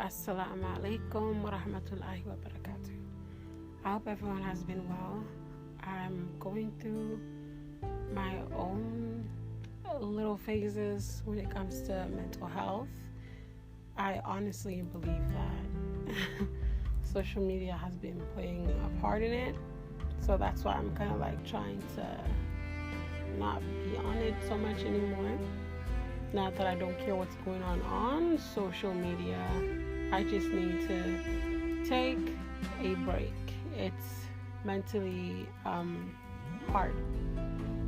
Assalamu alaikum wa rahmatullahi wa barakatuh. I hope everyone has been well. I'm going through my own little phases when it comes to mental health. I honestly believe that social media has been playing a part in it. So that's why I'm kind of trying to not be on it so much anymore. Not that I don't care what's going on social media. I just need to take a break. It's mentally hard.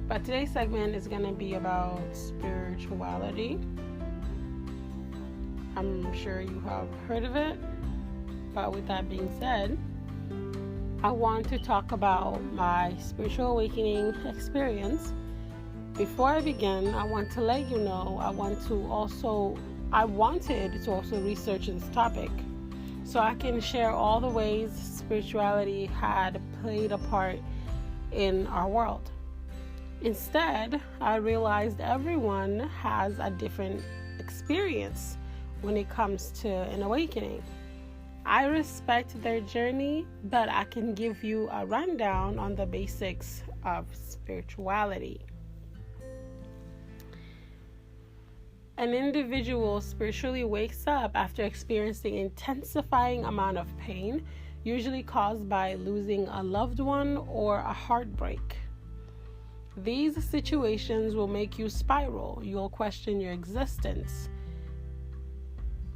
But today's segment is going to be about spirituality. I'm sure you have heard of it. But with that being said, I want to talk about my spiritual awakening experience. Before I begin, I want to let you know I wanted to also research this topic so I can share all the ways spirituality had played a part in our world. Instead, I realized everyone has a different experience when it comes to an awakening. I respect their journey, but I can give you a rundown on the basics of spirituality. An individual spiritually wakes up after experiencing intensifying amount of pain, usually caused by losing a loved one or a heartbreak. These situations will make you spiral. You'll question your existence.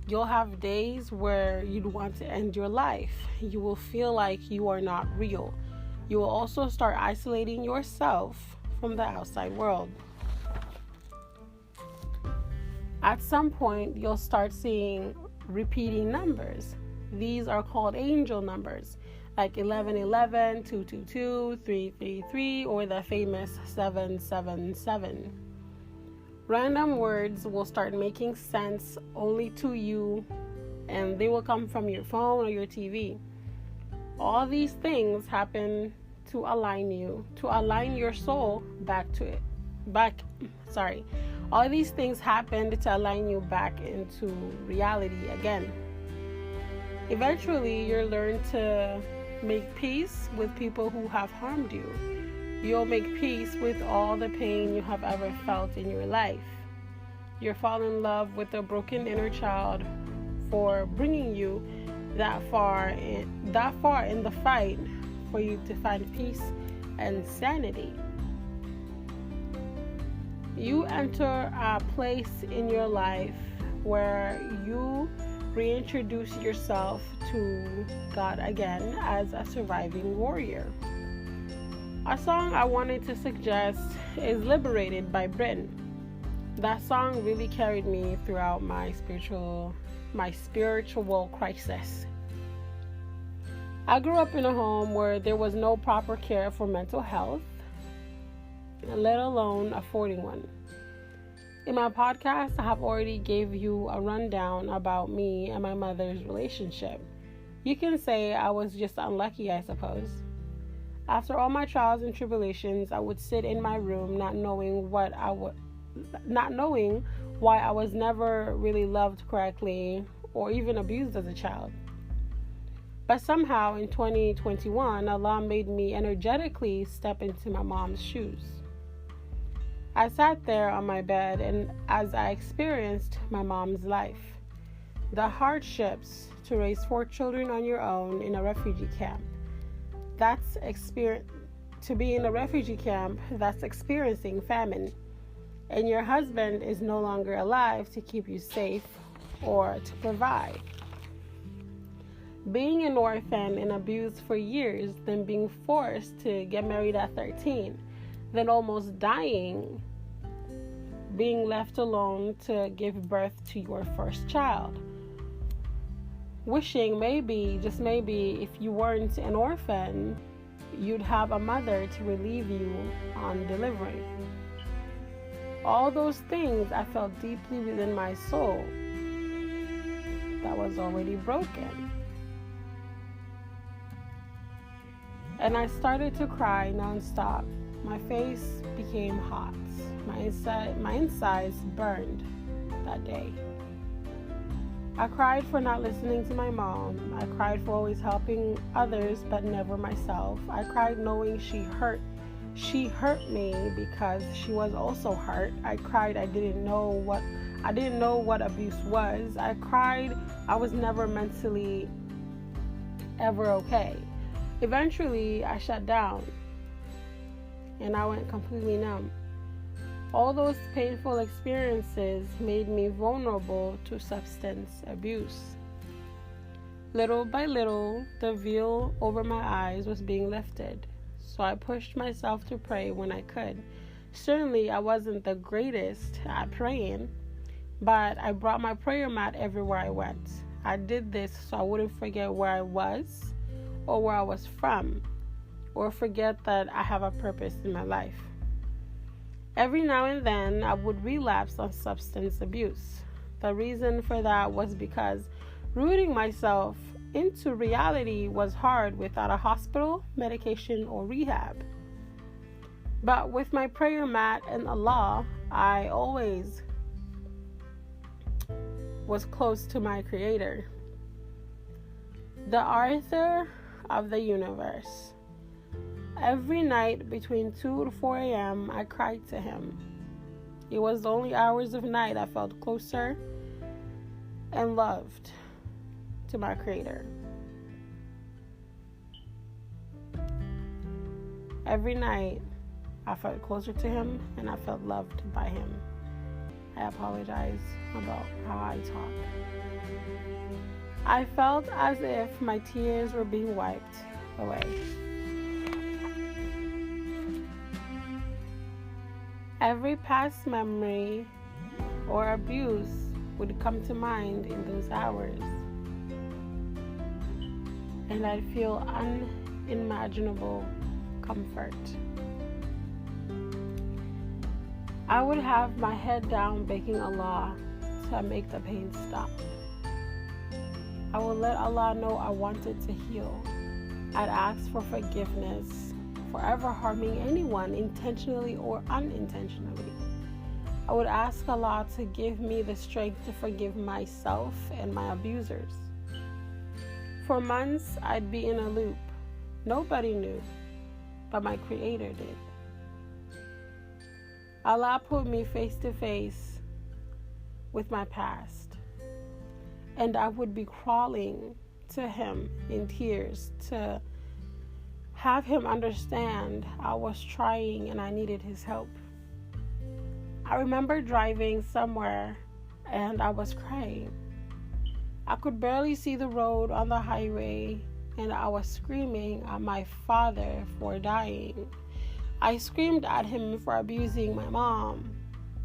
You'll have days where you'd want to end your life. You will feel like you are not real. You will also start isolating yourself from the outside world. At some point, you'll start seeing repeating numbers. These are called angel numbers, like 1111, 222, 333, or the famous 777. Random words will start making sense only to you, and they will come from your phone or your TV. All these things happen to align your soul back to it. All these things happened to align you back into reality again. Eventually, you'll learn to make peace with people who have harmed you. You'll make peace with all the pain you have ever felt in your life. You'll fall in love with a broken inner child for bringing you that far in the fight for you to find peace and sanity. You enter a place in your life where you reintroduce yourself to God again as a surviving warrior. A song I wanted to suggest is Liberated by Britney. That song really carried me throughout my spiritual crisis. I grew up in a home where there was no proper care for mental health, let alone affording one. In my podcast, I have already gave you a rundown about me and my mother's relationship. You can say I was just unlucky, I suppose. After all my trials and tribulations, I would sit in my room not knowing why I was never really loved correctly or even abused as a child. But somehow in 2021, Allah made me energetically step into my mom's shoes. I sat there on my bed and as I experienced my mom's life, the hardships to raise 4 children on your own in a refugee camp. To be in a refugee camp that's experiencing famine, and your husband is no longer alive to keep you safe or to provide. Being an orphan and abused for years, then being forced to get married at 13, then almost dying, being left alone to give birth to your first child. Wishing maybe, just maybe, if you weren't an orphan, you'd have a mother to relieve you on delivery. All those things I felt deeply within my soul that was already broken. And I started to cry nonstop. My face became hot. My insides burned that day. I cried for not listening to my mom. I cried for always helping others but never myself. I cried knowing she hurt me because she was also hurt. I cried I didn't know what abuse was. I cried I was never mentally ever okay. Eventually, I shut down and I went completely numb. All those painful experiences made me vulnerable to substance abuse. Little by little, the veil over my eyes was being lifted, so I pushed myself to pray when I could. Certainly, I wasn't the greatest at praying, but I brought my prayer mat everywhere I went. I did this so I wouldn't forget where I was or where I was from, or forget that I have a purpose in my life. Every now and then, I would relapse on substance abuse. The reason for that was because rooting myself into reality was hard without a hospital, medication, or rehab. But with my prayer mat and Allah, I always was close to my Creator, the author of the universe. Every night between 2 to 4 a.m., I cried to Him. It was the only hours of night I felt closer and loved to my Creator. Every night, I felt closer to Him and I felt loved by Him. I apologize about how I talk. I felt as if my tears were being wiped away. Every past memory or abuse would come to mind in those hours, and I'd feel unimaginable comfort. I would have my head down begging Allah to make the pain stop. I would let Allah know I wanted to heal. I'd ask for forgiveness for ever harming anyone, intentionally or unintentionally. I would ask Allah to give me the strength to forgive myself and my abusers. For months, I'd be in a loop. Nobody knew, but my Creator did. Allah put me face to face with my past, and I would be crawling to Him in tears to have Him understand I was trying and I needed His help. I remember driving somewhere and I was crying. I could barely see the road on the highway, and I was screaming at my father for dying. I screamed at him for abusing my mom.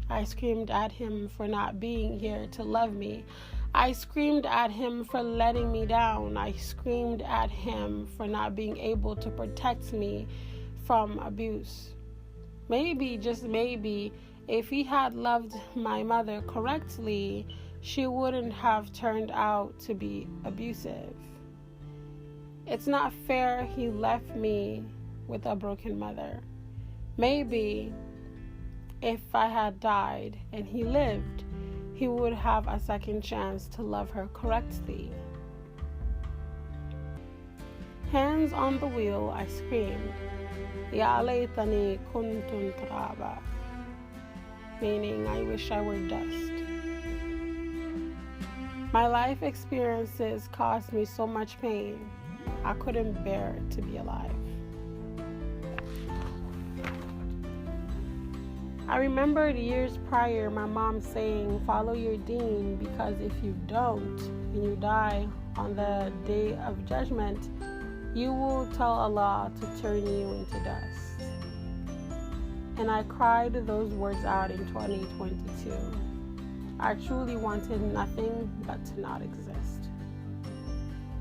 I screamed at him for not being here to love me. I screamed at him for letting me down. I screamed at him for not being able to protect me from abuse. Maybe, just maybe, if he had loved my mother correctly, she wouldn't have turned out to be abusive. It's not fair he left me with a broken mother. Maybe if I had died and he lived, he would have a second chance to love her correctly. Hands on the wheel, I screamed, Ya laytani kuntun turaba, meaning I wish I were dust. My life experiences caused me so much pain, I couldn't bear to be alive. I remembered years prior my mom saying, follow your deen, because if you don't and you die on the day of judgment, you will tell Allah to turn you into dust. And I cried those words out in 2022. I truly wanted nothing but to not exist.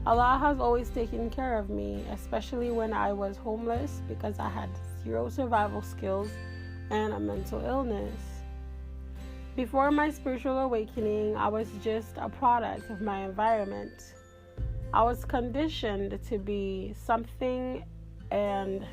Allah has always taken care of me, especially when I was homeless because I had zero survival skills and a mental illness. Before my spiritual awakening, I was just a product of my environment. I was conditioned to be something, and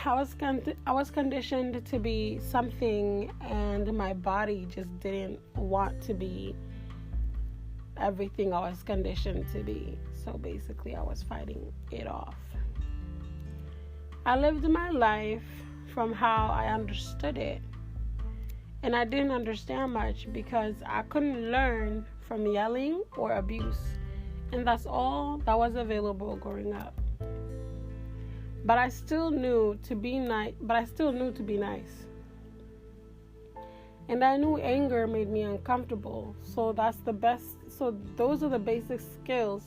I was conditioned to be something, and my body just didn't want to be everything I was conditioned to be. So basically, I was fighting it off. I lived my life from how I understood it. And I didn't understand much because I couldn't learn from yelling or abuse. And that's all that was available growing up. But I still knew to be nice. And I knew anger made me uncomfortable. So those are the basic skills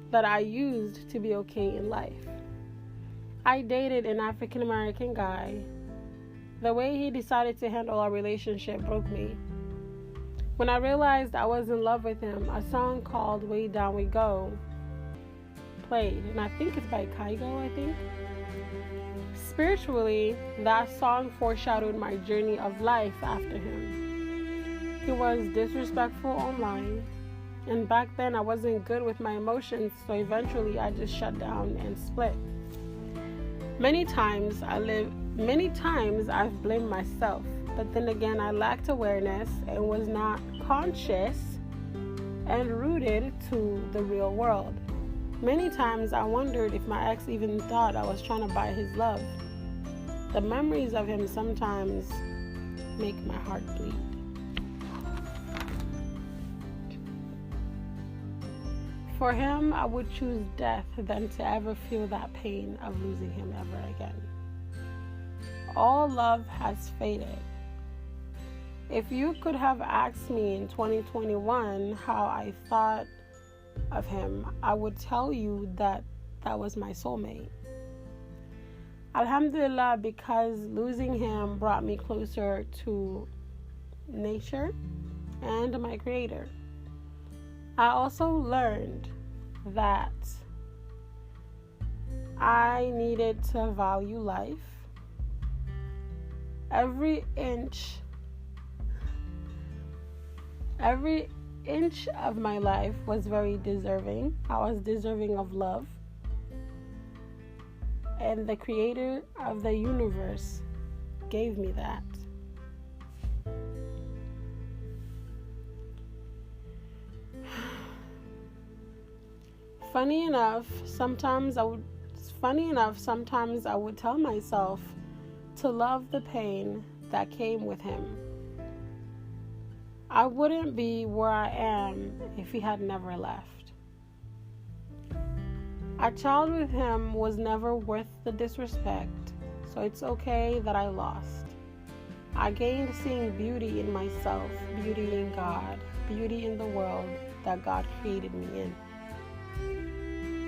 that I used to be okay in life. I dated an African American guy. The way he decided to handle our relationship broke me. When I realized I was in love with him, a song called Way Down We Go played. And I think it's by Kygo, Spiritually, that song foreshadowed my journey of life after him. He was disrespectful online, and back then I wasn't good with my emotions, so eventually I just shut down and split. Many times I've blamed myself, but then again I lacked awareness and was not conscious and rooted to the real world. Many times I wondered if my ex even thought I was trying to buy his love. The memories of him sometimes make my heart bleed. For him, I would choose death than to ever feel that pain of losing him ever again. All love has faded. If you could have asked me in 2021 how I thought of him, I would tell you that was my soulmate. Alhamdulillah, because losing him brought me closer to nature and my creator. I also learned that I needed to value life. Every inch of my life was very deserving. I was deserving of love. And the creator of the universe gave me that. Funny enough, sometimes I would tell myself to love the pain that came with him. I wouldn't be where I am if he had never left. A child with him was never worth the disrespect, so it's okay that I lost. I gained seeing beauty in myself, beauty in God, beauty in the world that God created me in.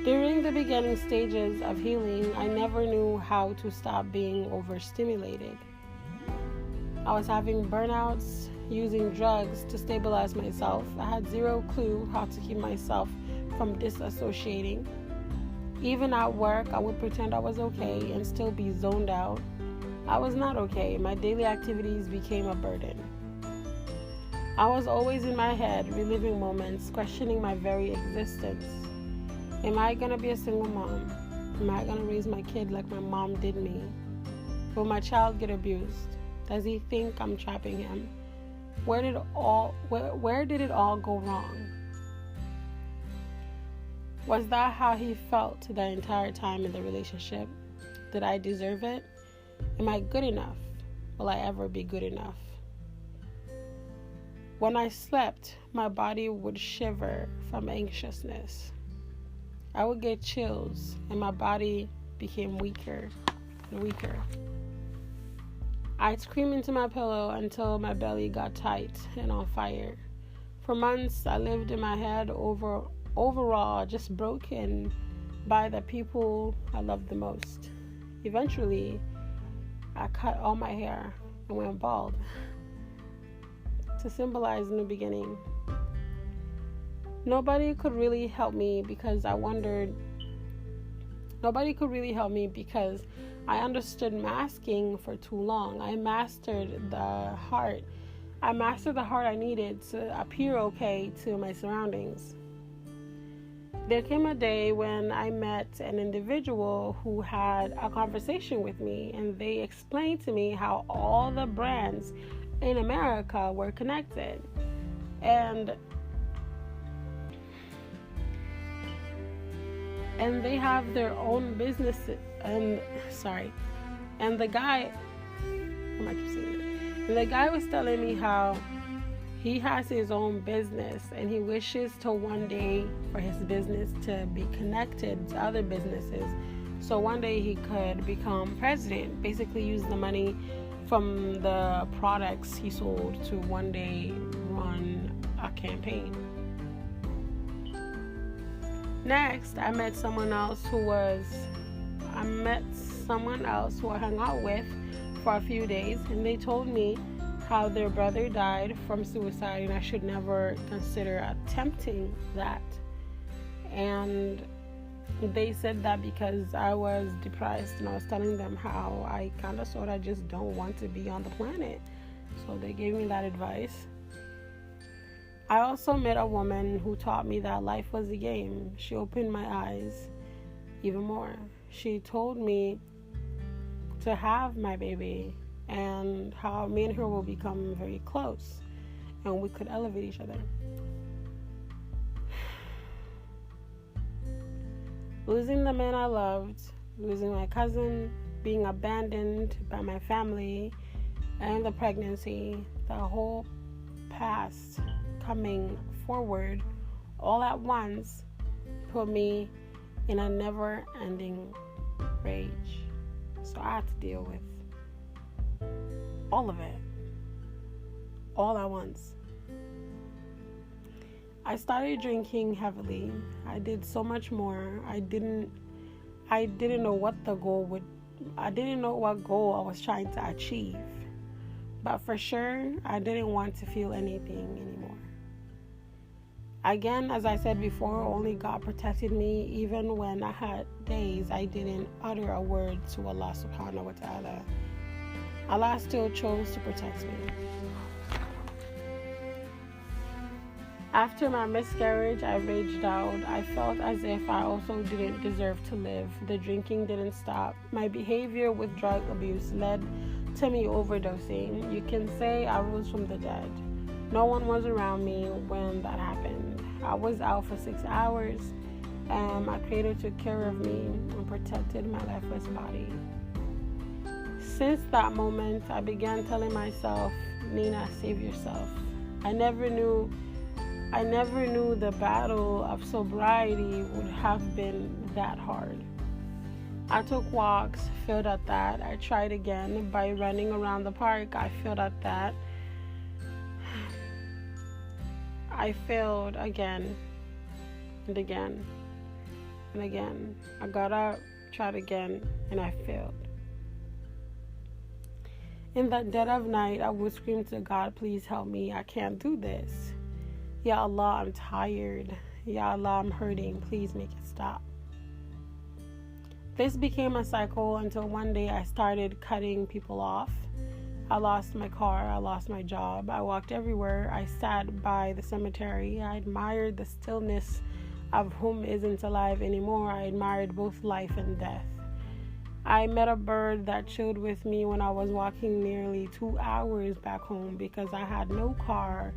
During the beginning stages of healing, I never knew how to stop being overstimulated. I was having burnouts, using drugs to stabilize myself. I had zero clue how to keep myself from disassociating. Even at work, I would pretend I was okay and still be zoned out. I was not okay. My daily activities became a burden. I was always in my head, reliving moments, questioning my very existence. Am I going to be a single mom? Am I going to raise my kid like my mom did me? Will my child get abused? Does he think I'm trapping him? Where did it all go wrong? Was that how he felt the entire time in the relationship? Did I deserve it? Am I good enough? Will I ever be good enough? When I slept, my body would shiver from anxiousness. I would get chills, and my body became weaker and weaker. I'd scream into my pillow until my belly got tight and on fire. For months, I lived in my head overall, just broken by the people I loved the most. Eventually, I cut all my hair and went bald to symbolize a new beginning. Nobody could really help me because I understood masking for too long. I mastered the heart I needed to appear okay to my surroundings. There came a day when I met an individual who had a conversation with me, and they explained to me how all the brands in America were connected. And they have their own businesses. And the guy, the guy was telling me how he has his own business and he wishes to one day for his business to be connected to other businesses. So one day he could become president, basically use the money from the products he sold to one day run a campaign. Next, I met someone else who I hung out with for a few days, and they told me how their brother died from suicide and I should never consider attempting that. And they said that because I was depressed, and I was telling them how I kind of sort of just don't want to be on the planet. So they gave me that advice. I also met a woman who taught me that life was a game. She opened my eyes even more. She told me to have my baby and how me and her will become very close and we could elevate each other. Losing the man I loved, losing my cousin, being abandoned by my family, and the pregnancy, the whole past coming forward all at once put me in a never-ending rage. So I had to deal with all of it, all at once. I started drinking heavily. I did so much more. I didn't know what goal I was trying to achieve. But for sure, I didn't want to feel anything anymore. Again, as I said before, only God protected me. Even when I had days I didn't utter a word to Allah subhanahu wa ta'ala, Allah still chose to protect me. After my miscarriage, I raged out. I felt as if I also didn't deserve to live. The drinking didn't stop. My behavior with drug abuse led to me overdosing. You can say I rose from the dead. No one was around me when that happened. I was out for 6 hours, and my Creator took care of me and protected my lifeless body. Since that moment, I began telling myself, Nina, save yourself. I never knew the battle of sobriety would have been that hard. I took walks, failed at that. I tried again by running around the park. I failed at that. I failed again and again and again. I got up, tried again, and I failed. In the dead of night, I would scream to God, please help me. I can't do this. Ya Allah, I'm tired. Ya Allah, I'm hurting. Please make it stop. This became a cycle until one day I started cutting people off. I lost my car. I lost my job. I walked everywhere. I sat by the cemetery. I admired the stillness of whom isn't alive anymore. I admired both life and death. I met a bird that chilled with me when I was walking nearly 2 hours back home because I had no car,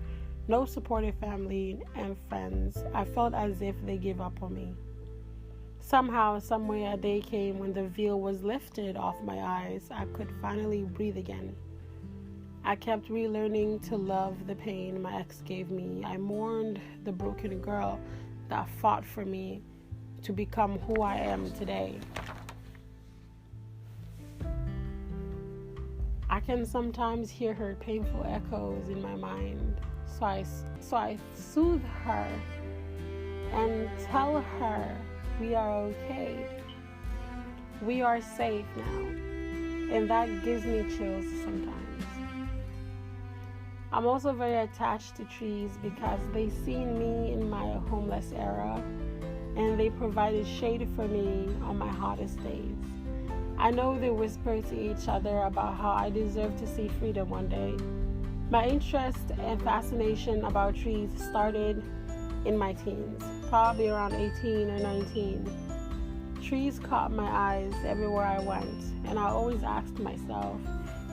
no supportive family and friends. I felt as if they gave up on me. Somehow, someway, a day came when the veil was lifted off my eyes. I could finally breathe again. I kept relearning to love the pain my ex gave me. I mourned the broken girl that fought for me to become who I am today. I can sometimes hear her painful echoes in my mind. So I soothe her and tell her we are okay. We are safe now. And that gives me chills sometimes. I'm also very attached to trees because they seen me in my homeless era and they provided shade for me on my hottest days. I know they whisper to each other about how I deserve to see freedom one day. My interest and fascination about trees started in my teens, probably around 18 or 19. Trees caught my eyes everywhere I went, and I always asked myself,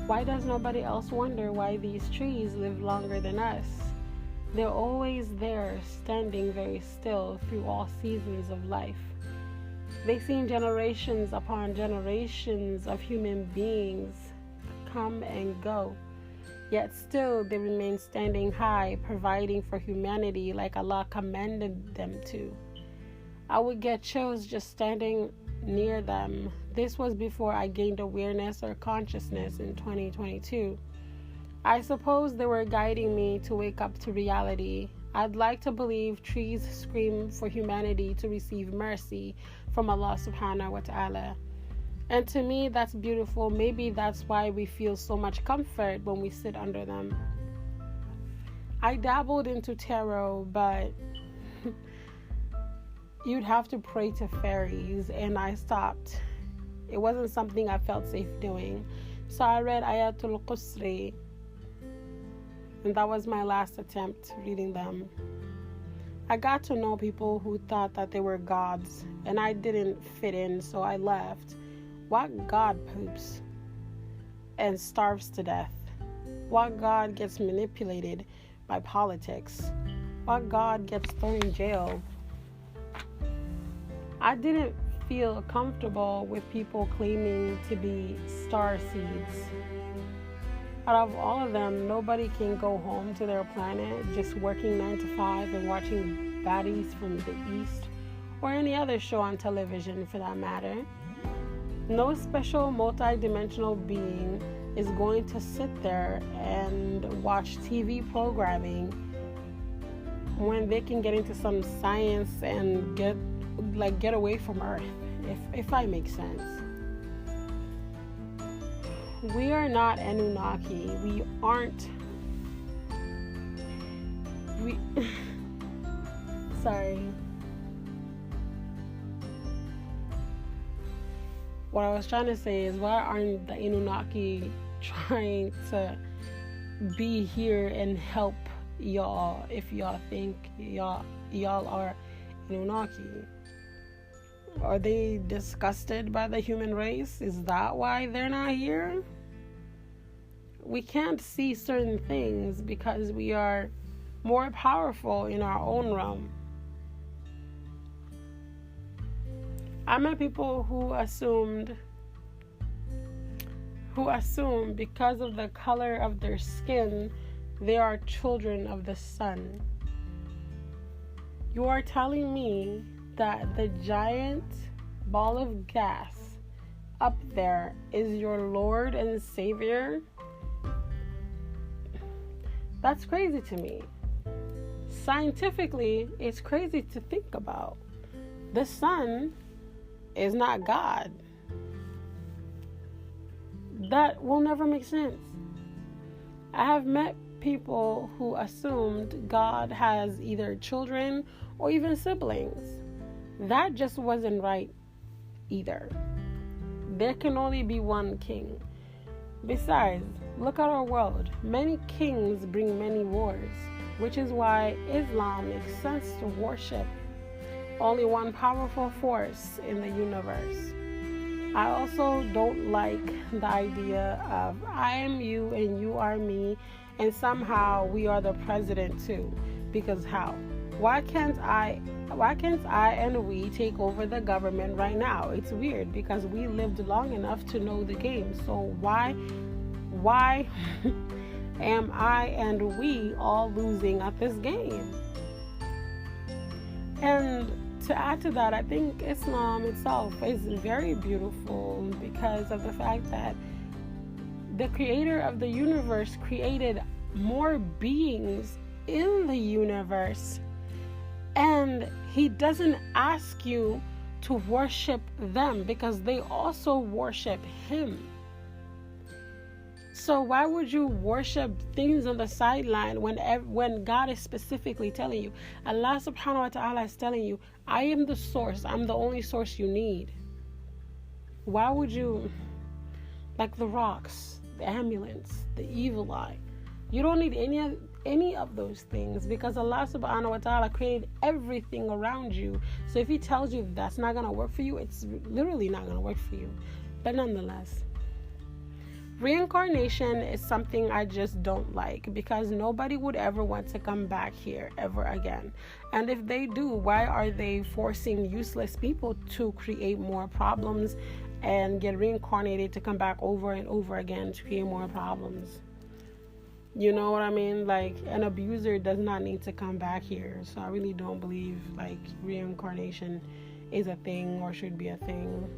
why does nobody else wonder why these trees live longer than us? They're always there, standing very still through all seasons of life. They've seen generations upon generations of human beings come and go, yet still they remain standing high, providing for humanity like Allah commanded them to. I would get chills just standing near them. This was before I gained awareness or consciousness in 2022. I suppose they were guiding me to wake up to reality. I'd like to believe trees scream for humanity to receive mercy from Allah subhanahu wa ta'ala. And to me, that's beautiful. Maybe that's why we feel so much comfort when we sit under them. I dabbled into tarot, but you'd have to pray to fairies, and I stopped. It wasn't something I felt safe doing. So I read Ayatul Qusri, and that was my last attempt reading them. I got to know people who thought that they were gods, and I didn't fit in, so I left. What god poops and starves to death? What god gets manipulated by politics? What god gets thrown in jail? I didn't feel comfortable with people claiming to be star seeds. Out of all of them, nobody can go home to their planet just working 9 to 5 and watching baddies from the East or any other show on television for that matter. No special multi-dimensional being is going to sit there and watch TV programming when they can get into some science and get away from Earth, if I make sense. We are not Anunnaki. We aren't. Sorry. What I was trying to say is, why aren't the Anunnaki trying to be here and help y'all if y'all think y'all are Anunnaki? Are they disgusted by the human race? Is that why they're not here? We can't see certain things because we are more powerful in our own realm. I met people who assumed because of the color of their skin, they are children of the sun. You are telling me that the giant ball of gas up there is your Lord and Savior? That's crazy to me. Scientifically, it's crazy to think about. The sun is not God. That will never make sense. I have met people who assumed God has either children or even siblings. That just wasn't right either. There can only be one king. Besides, look at our world. Many kings bring many wars, which is why Islam makes sense to worship only one powerful force in the universe. I also don't like the idea of I am you and you are me, and somehow we are the president too. Because how? Why can't I and we take over the government right now? It's weird because we lived long enough to know the game. So why am I and we all losing at this game? And to add to that, I think Islam itself is very beautiful because of the fact that the creator of the universe created more beings in the universe, and he doesn't ask you to worship them because they also worship him. So why would you worship things on the sideline when God is specifically telling you? Allah subhanahu wa ta'ala is telling you, I am the source. I'm the only source you need. Why would you, like the rocks, the ambulance, the evil eye, you don't need any of those things, because Allah subhanahu wa ta'ala created everything around you. So if He tells you that's not going to work for you, it's literally not going to work for you. But nonetheless, reincarnation is something I just don't like, because nobody would ever want to come back here ever again. And if they do, why are they forcing useless people to create more problems and get reincarnated to come back over and over again to create more problems? You know what I mean? Like, an abuser does not need to come back here. So I really don't believe like reincarnation is a thing or should be a thing.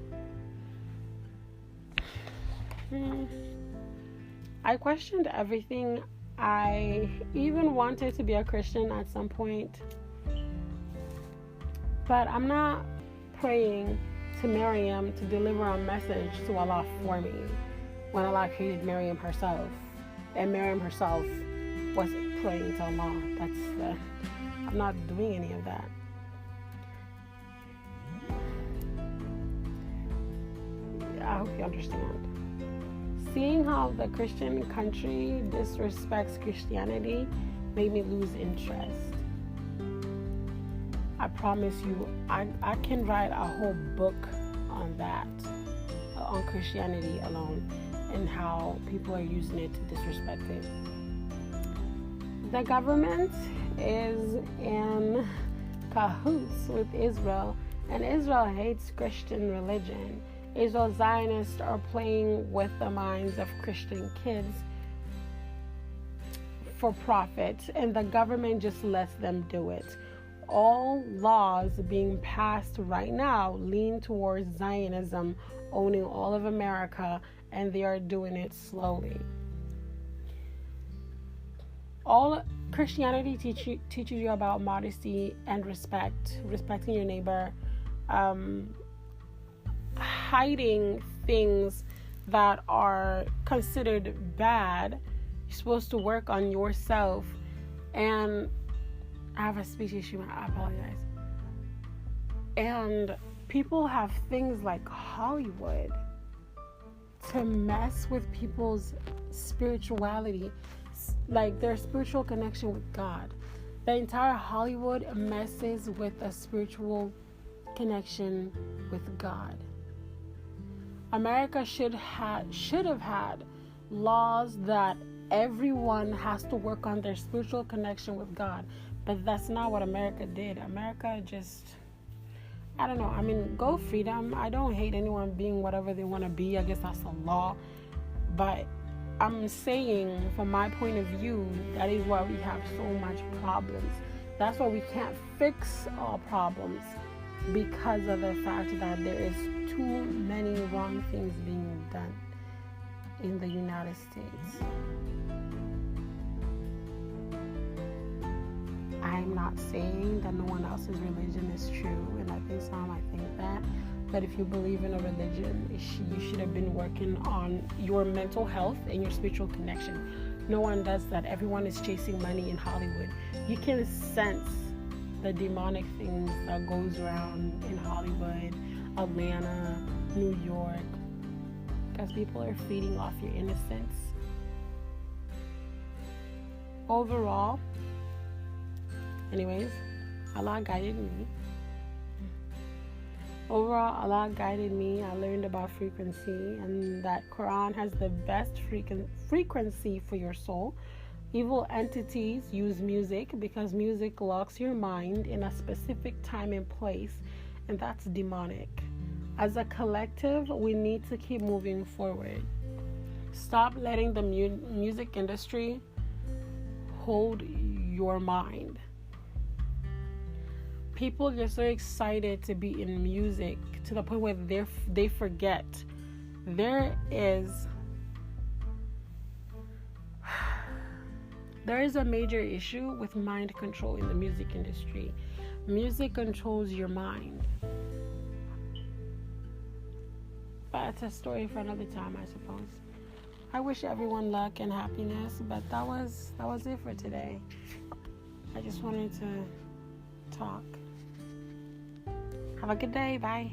I questioned everything. I even wanted to be a Christian at some point, but I'm not praying to Miriam to deliver a message to Allah for me when Allah created Miriam herself, and Miriam herself wasn't praying to Allah. I'm not doing any of that. I hope you understand. Seeing how the Christian country disrespects Christianity made me lose interest. I promise you, I can write a whole book on that, on Christianity alone, and how people are using it to disrespect it. The government is in cahoots with Israel, and Israel hates Christian religion. Israel Zionists are playing with the minds of Christian kids for profit, and the government just lets them do it. All laws being passed right now lean towards Zionism owning all of America, and they are doing it slowly. All Christianity teaches you about modesty and respecting your neighbor, hiding things that are considered bad. You're supposed to work on yourself. And I have a speech issue, I apologize. And people have things like Hollywood to mess with people's spirituality, like their spiritual connection with God. The entire Hollywood messes with a spiritual connection with God. America should have had laws that everyone has to work on their spiritual connection with God, but that's not what America did. America just, I don't know. I mean, go freedom. I don't hate anyone being whatever they want to be. I guess that's the law. But I'm saying, from my point of view, that is why we have so much problems. That's why we can't fix all problems, because of the fact that there is too many wrong things being done in the United States. I'm not saying that no one else's religion is true, and I think some might think that. But if you believe in a religion, you should have been working on your mental health and your spiritual connection. No one does that. Everyone is chasing money in Hollywood. You can sense the demonic things that goes around in Hollywood, Atlanta, New York, because people are feeding off your innocence. Overall, anyways, Allah guided me. Allah guided me. I learned about frequency, and that Quran has the best frequency for your soul. Evil entities use music because music locks your mind in a specific time and place, and that's demonic. As a collective, we need to keep moving forward. Stop letting the music industry hold your mind. People get so excited to be in music to the point where they forget there is a major issue with mind control in the music industry. Music controls your mind. But it's a story for another time, I suppose. I wish everyone luck and happiness, but that was it for today. I just wanted to talk. Have a good day. Bye.